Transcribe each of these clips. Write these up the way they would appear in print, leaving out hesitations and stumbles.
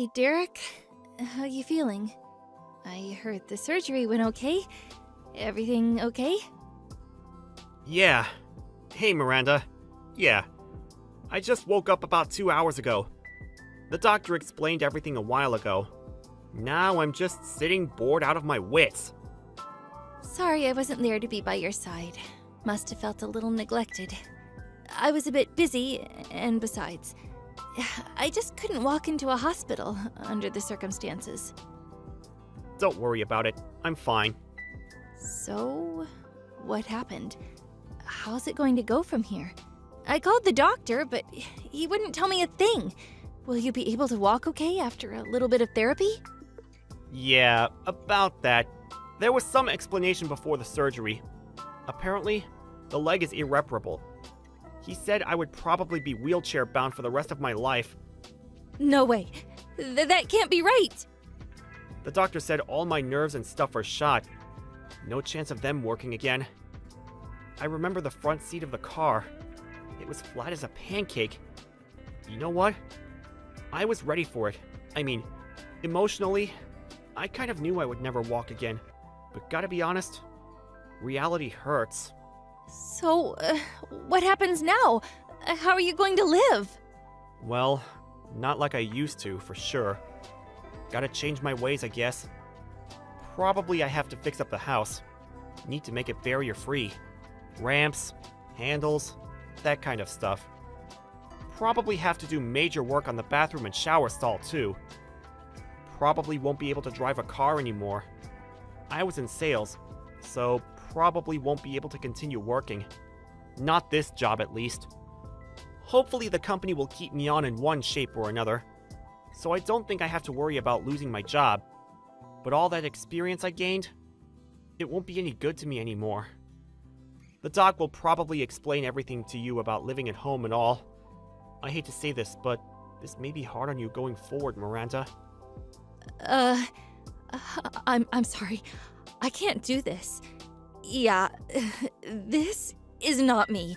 Hey, Derek. How you feeling? I heard the surgery went okay. Everything okay? Yeah. Hey, Miranda. Yeah. I just woke up about 2 hours ago. The doctor explained everything a while ago. Now I'm just sitting bored out of my wits. Sorry I wasn't there to be by your side. Must have felt a little neglected. I was a bit busy, and besides, I just couldn't walk into a hospital under the circumstances. Don't worry about it. I'm fine. So, what happened? How's it going to go from here? I called the doctor, but he wouldn't tell me a thing. Will you be able to walk okay after a little bit of therapy? Yeah, about that. There was some explanation before the surgery. Apparently, the leg is irreparable. He said I would probably be wheelchair bound for the rest of my life. No way. That can't be right. The doctor said all my nerves and stuff are shot. No chance of them working again. I remember the front seat of the car. It was flat as a pancake. You know what? I was ready for it. I mean, emotionally, I kind of knew I would never walk again. But gotta be honest, reality hurts. So, what happens now? How are you going to live? Well, not like I used to, for sure. Gotta change my ways, I guess. Probably I have to fix up the house. Need to make it barrier-free. Ramps, handles, that kind of stuff. Probably have to do major work on the bathroom and shower stall, too. Probably won't be able to drive a car anymore. I was in sales, so probably won't be able to continue working. Not this job, at least. Hopefully the company will keep me on in one shape or another, so I don't think I have to worry about losing my job. But all that experience I gained, it won't be any good to me anymore. The doc will probably explain everything to you about living at home and all. I hate to say this, but this may be hard on you going forward, Miranda. I'm sorry. I can't do this. Yeah, this is not me.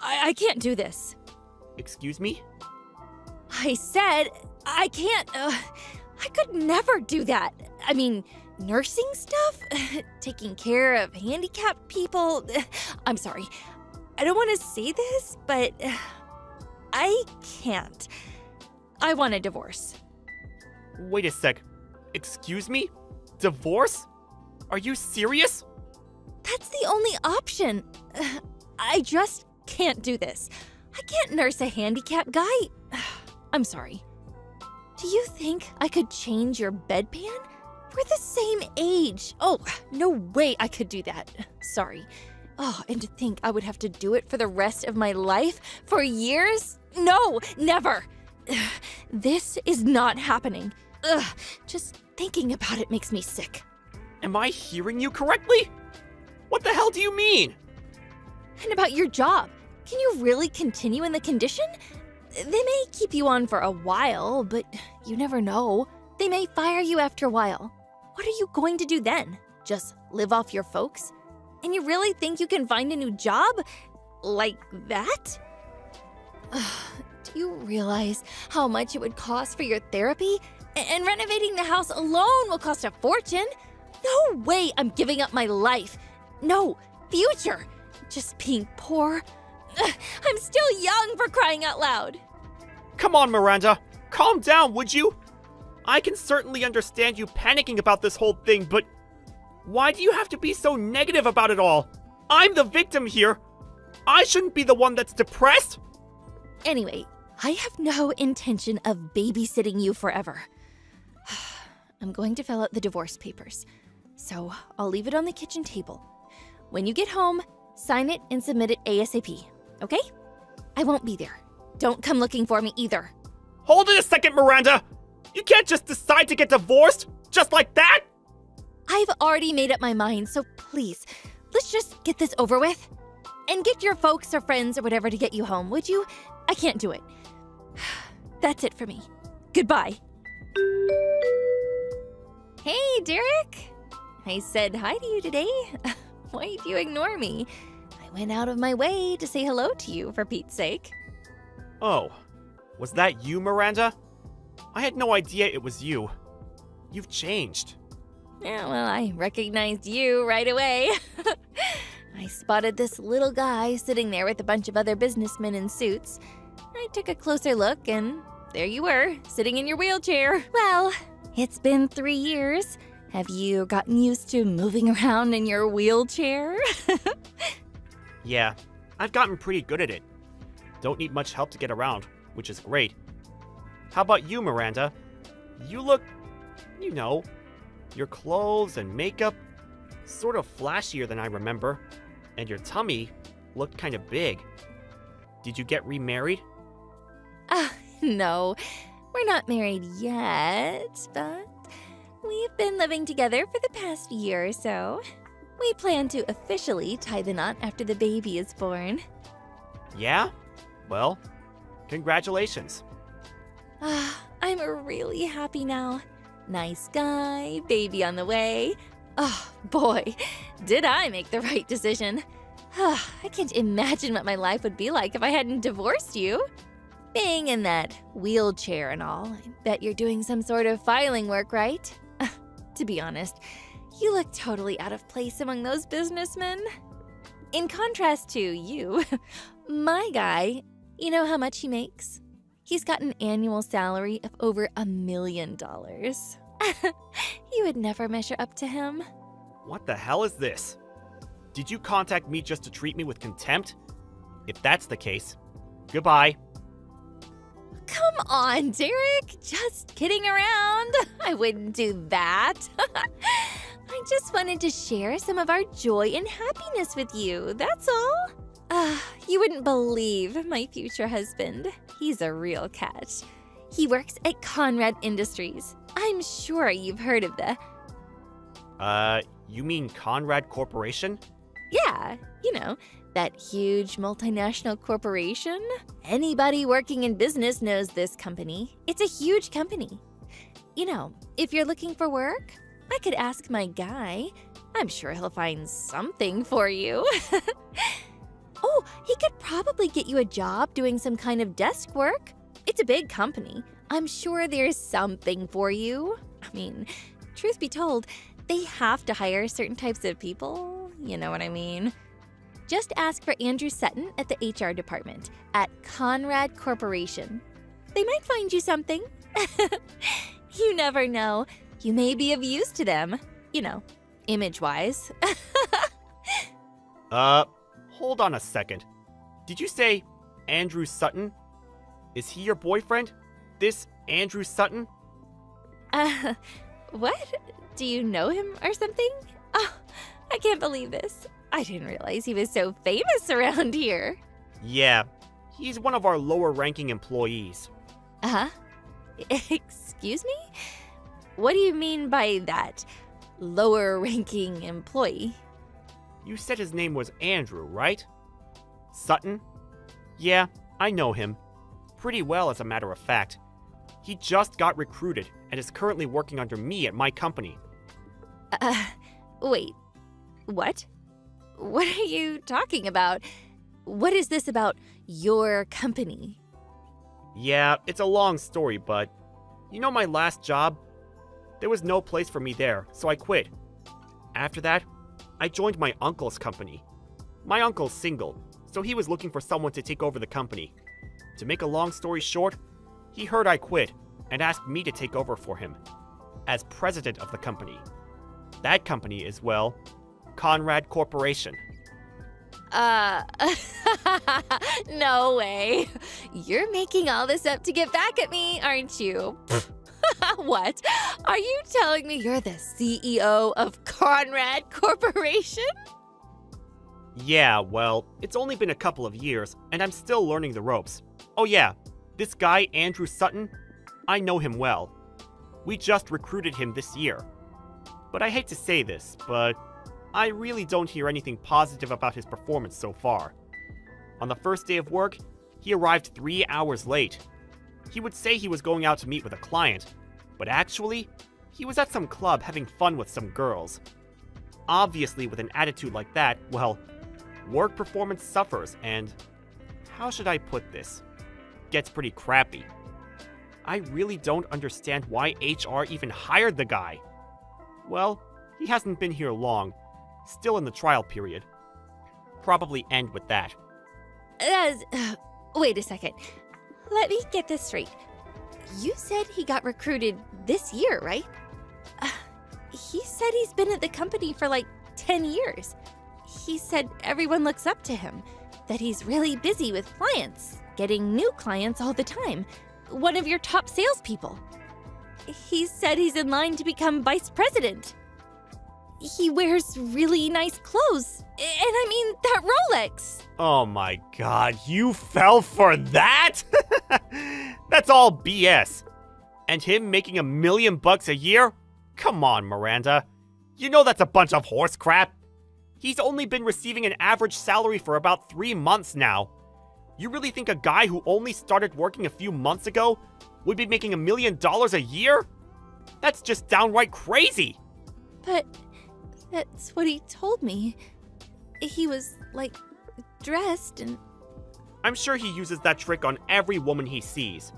I can't do this. Excuse me? I said I can't. I could never do that. I mean, nursing stuff? Taking care of handicapped people? I'm sorry. I don't want to say this, but I can't. I want a divorce. Wait a sec. Excuse me? Divorce? Are you serious? That's the only option. I just can't do this. I can't nurse a handicapped guy. I'm sorry. Do you think I could change your bedpan? We're the same age. Oh, no way I could do that. Sorry. Oh, and to think I would have to do it for the rest of my life? For years? No, never. This is not happening. Just thinking about it makes me sick. Am I hearing you correctly? What the hell do you mean? And about your job, can you really continue in the condition? They may keep you on for a while, but you never know. They may fire you after a while. What are you going to do then? Just live off your folks? And you really think you can find a new job? Like that? Do you realize how much it would cost for your therapy? And renovating the house alone will cost a fortune. No way I'm giving up my life. No, future. Just being poor. I'm still young, for crying out loud. Come on, Miranda. Calm down, would you? I can certainly understand you panicking about this whole thing, but why do you have to be so negative about it all? I'm the victim here. I shouldn't be the one that's depressed. Anyway, I have no intention of babysitting you forever. I'm going to fill out the divorce papers, so I'll leave it on the kitchen table. When you get home, sign it and submit it ASAP, okay? I won't be there. Don't come looking for me either. Hold it a second, Miranda! You can't just decide to get divorced, just like that! I've already made up my mind, so please, let's just get this over with. And get your folks or friends or whatever to get you home, would you? I can't do it. That's it for me. Goodbye. Hey, Derek. I said hi to you today. Why'd you ignore me? I went out of my way to say hello to you, for Pete's sake. Oh, was that you, Miranda? I had no idea it was you. You've changed. Yeah, well, I recognized you right away. I spotted this little guy sitting there with a bunch of other businessmen in suits. I took a closer look, and there you were, sitting in your wheelchair. Well, it's been 3 years. Have you gotten used to moving around in your wheelchair? Yeah, I've gotten pretty good at it. Don't need much help to get around, which is great. How about you, Miranda? You look, your clothes and makeup, sort of flashier than I remember. And your tummy looked kind of big. Did you get remarried? No, we're not married yet, but we've been living together for the past year or so. We plan to officially tie the knot after the baby is born. Yeah? Well, congratulations. I'm really happy now. Nice guy, baby on the way. Oh, boy, did I make the right decision. I can't imagine what my life would be like if I hadn't divorced you. Being in that wheelchair and all, I bet you're doing some sort of filing work, right? To be honest, you look totally out of place among those businessmen. In contrast to you, my guy, you know how much he makes? He's got an annual salary of over $1 million. You would never measure up to him. What the hell is this? Did you contact me just to treat me with contempt? If that's the case, goodbye. Come on, Derek. Just kidding around. I wouldn't do that. I just wanted to share some of our joy and happiness with you, that's all. You wouldn't believe my future husband. He's a real catch. He works at Conrad Industries. I'm sure you've heard of the... You mean Conrad Corporation? Yeah, that huge multinational corporation. Anybody working in business knows this company. It's a huge company. If you're looking for work, I could ask my guy. I'm sure he'll find something for you. Oh, he could probably get you a job doing some kind of desk work. It's a big company. I'm sure there's something for you. I mean, truth be told, they have to hire certain types of people. You know what I mean? Just ask for Andrew Sutton at the HR department at Conrad Corporation. They might find you something. You never know. You may be of use to them. Image-wise. Hold on a second. Did you say Andrew Sutton? Is he your boyfriend? This Andrew Sutton? What? Do you know him or something? Oh, I can't believe this. I didn't realize he was so famous around here. Yeah, he's one of our lower-ranking employees. Uh-huh. Excuse me? What do you mean by that? Lower-ranking employee? You said his name was Andrew, right? Sutton? Yeah, I know him. Pretty well, as a matter of fact. He just got recruited and is currently working under me at my company. Wait. What? What are you talking about? What is this about your company? Yeah, it's a long story, but my last job? There was no place for me there, so I quit. After that, I joined my uncle's company. My uncle's single, so he was looking for someone to take over the company. To make a long story short, he heard I quit and asked me to take over for him as president of the company. That company is, well, Conrad Corporation. No way. You're making all this up to get back at me, aren't you? What? Are you telling me you're the CEO of Conrad Corporation? Yeah, well, it's only been a couple of years, and I'm still learning the ropes. Oh yeah, this guy, Andrew Sutton, I know him well. We just recruited him this year. But I hate to say this, but I really don't hear anything positive about his performance so far. On the first day of work, he arrived 3 hours late. He would say he was going out to meet with a client, but actually, he was at some club having fun with some girls. Obviously, with an attitude like that, well, work performance suffers and, how should I put this, gets pretty crappy. I really don't understand why HR even hired the guy. Well, he hasn't been here long. Still in the trial period. Probably end with that. Wait a second. Let me get this straight. You said he got recruited this year, right? He said he's been at the company for like 10 years. He said everyone looks up to him, that he's really busy with clients, getting new clients all the time. One of your top salespeople. He said he's in line to become vice president. He wears really nice clothes. And I mean, that Rolex. Oh my god, you fell for that? That's all BS. And him making $1 million a year? Come on, Miranda. You know that's a bunch of horse crap. He's only been receiving an average salary for about 3 months now. You really think a guy who only started working a few months ago would be making $1 million a year? That's just downright crazy. But that's what he told me. He was, like, dressed and... I'm sure he uses that trick on every woman he sees.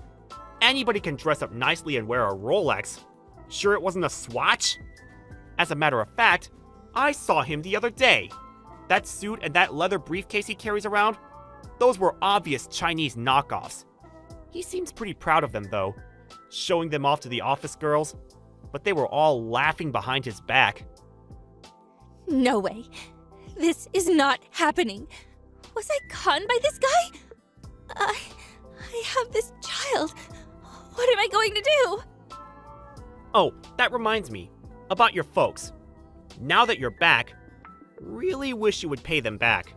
Anybody can dress up nicely and wear a Rolex. Sure it wasn't a Swatch? As a matter of fact, I saw him the other day. That suit and that leather briefcase he carries around, those were obvious Chinese knockoffs. He seems pretty proud of them, though, showing them off to the office girls, but they were all laughing behind his back. No way. This is not happening. Was I conned by this guy? I have this child. What am I going to do? Oh, that reminds me. About your folks. Now that you're back, really wish you would pay them back.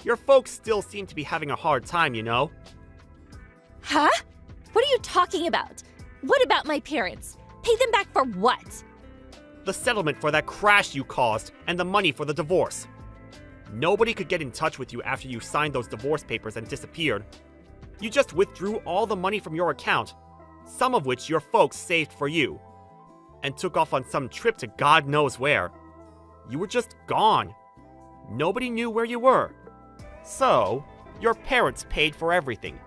Your folks still seem to be having a hard time, you know? Huh? What are you talking about? What about my parents? Pay them back for what? The settlement for that crash you caused and the money for the divorce. Nobody could get in touch with you after you signed those divorce papers and disappeared. You just withdrew all the money from your account, some of which your folks saved for you, and took off on some trip to God knows where. You were just gone. Nobody knew where you were. So, your parents paid for everything.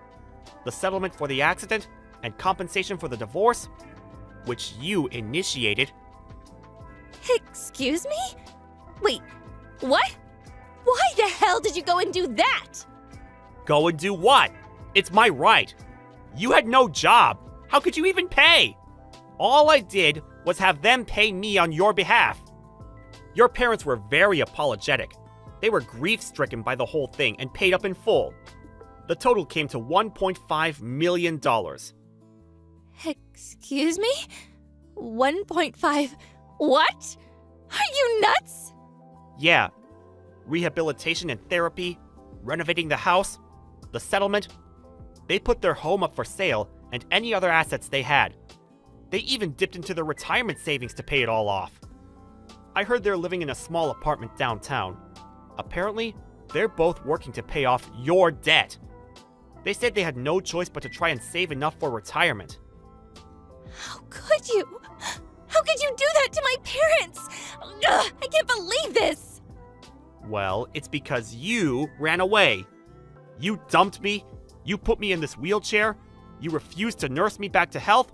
The settlement for the accident and compensation for the divorce, which you initiated. Excuse me? Wait, what? Why the hell did you go and do that? Go and do what? It's my right. You had no job. How could you even pay? All I did was have them pay me on your behalf. Your parents were very apologetic. They were grief-stricken by the whole thing and paid up in full. The total came to $1.5 million. Excuse me? 1.5... What? Are you nuts? Yeah. Rehabilitation and therapy, renovating the house, the settlement. They put their home up for sale and any other assets they had. They even dipped into their retirement savings to pay it all off. I heard they're living in a small apartment downtown. Apparently, they're both working to pay off your debt. They said they had no choice but to try and save enough for retirement. How could you? How could you do that to my parents? Ugh, I can't believe this! Well, it's because you ran away. You dumped me, you put me in this wheelchair, you refused to nurse me back to health,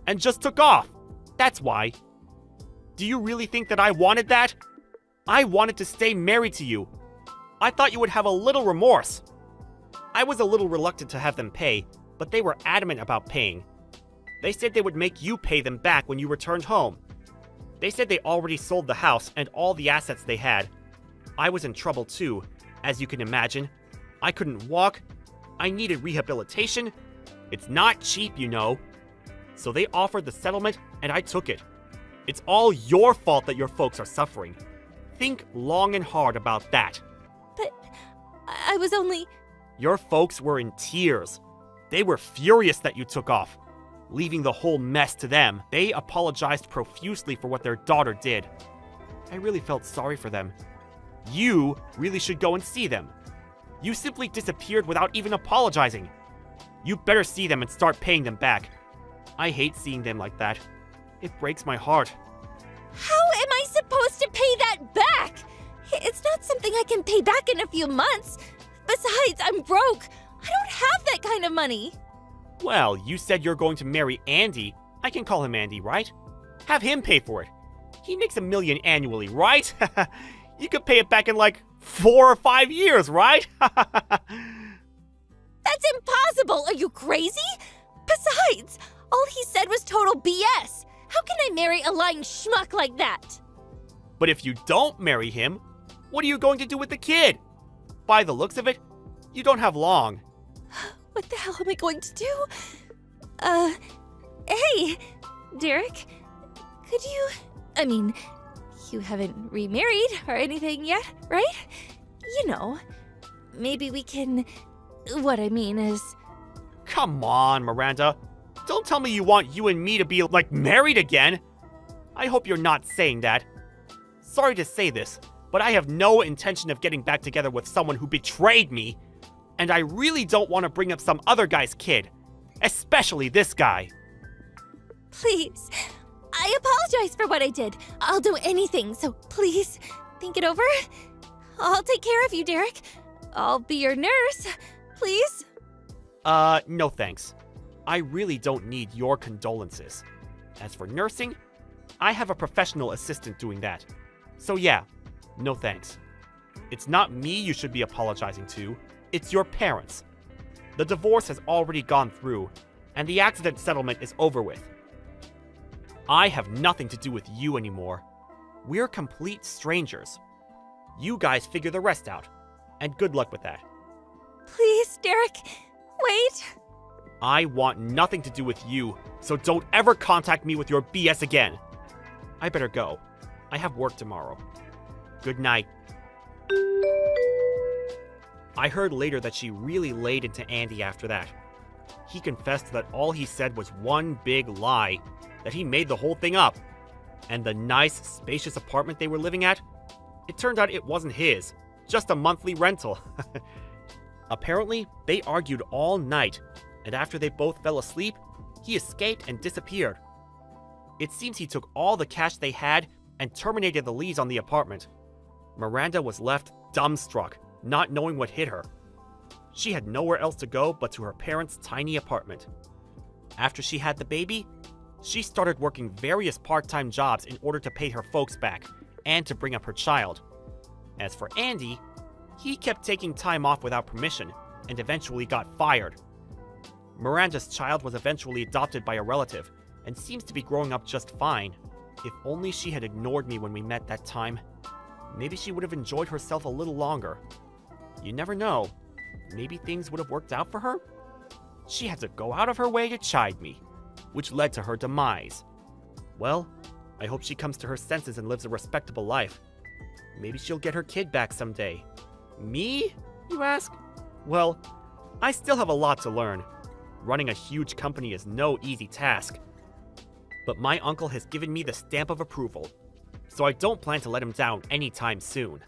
and just took off. That's why. Do you really think that I wanted that? I wanted to stay married to you. I thought you would have a little remorse. I was a little reluctant to have them pay, but they were adamant about paying. They said they would make you pay them back when you returned home. They said they already sold the house and all the assets they had. I was in trouble too, as you can imagine. I couldn't walk. I needed rehabilitation. It's not cheap, you know. So they offered the settlement and I took it. It's all your fault that your folks are suffering. Think long and hard about that. But I was only... Your folks were in tears. They were furious that you took off, leaving the whole mess to them. They apologized profusely for what their daughter did. I really felt sorry for them. You really should go and see them. You simply disappeared without even apologizing. You better see them and start paying them back. I hate seeing them like that. It breaks my heart. How am I supposed to pay that back? It's not something I can pay back in a few months. Besides, I'm broke. I don't have that kind of money. Well, you said you're going to marry Andy. I can call him Andy, right? Have him pay for it. He makes $1 million annually, right? You could pay it back in like 4 or 5 years, right? That's impossible! Are you crazy? Besides, all he said was total BS. How can I marry a lying schmuck like that? But if you don't marry him, what are you going to do with the kid? By the looks of it, you don't have long. What the hell am I going to do? Hey, Derek, could you... I mean, you haven't remarried or anything yet, right? You know, maybe we can... What I mean is... Come on, Miranda. Don't tell me you want you and me to be, like, married again. I hope you're not saying that. Sorry to say this, but I have no intention of getting back together with someone who betrayed me. And I really don't want to bring up some other guy's kid. Especially this guy. Please, I apologize for what I did. I'll do anything, so please, think it over. I'll take care of you, Derek. I'll be your nurse. Please? No thanks. I really don't need your condolences. As for nursing, I have a professional assistant doing that. So yeah, no thanks. It's not me you should be apologizing to, it's your parents. The divorce has already gone through, and the accident settlement is over with. I have nothing to do with you anymore. We're complete strangers. You guys figure the rest out, and good luck with that. Please, Derek, wait. I want nothing to do with you, so don't ever contact me with your BS again. I better go. I have work tomorrow. Good night. I heard later that she really laid into Andy after that. He confessed that all he said was one big lie, that he made the whole thing up. And the nice, spacious apartment they were living at, it turned out it wasn't his, just a monthly rental. Apparently, they argued all night, and after they both fell asleep, he escaped and disappeared. It seems he took all the cash they had and terminated the lease on the apartment. Miranda was left dumbstruck, not knowing what hit her. She had nowhere else to go but to her parents' tiny apartment. After she had the baby, she started working various part-time jobs in order to pay her folks back and to bring up her child. As for Andy, he kept taking time off without permission and eventually got fired. Miranda's child was eventually adopted by a relative and seems to be growing up just fine. If only she had ignored me when we met that time. Maybe she would have enjoyed herself a little longer. You never know. Maybe things would have worked out for her? She had to go out of her way to chide me, which led to her demise. Well, I hope she comes to her senses and lives a respectable life. Maybe she'll get her kid back someday. Me, you ask? Well, I still have a lot to learn. Running a huge company is no easy task. But my uncle has given me the stamp of approval, so I don't plan to let him down anytime soon.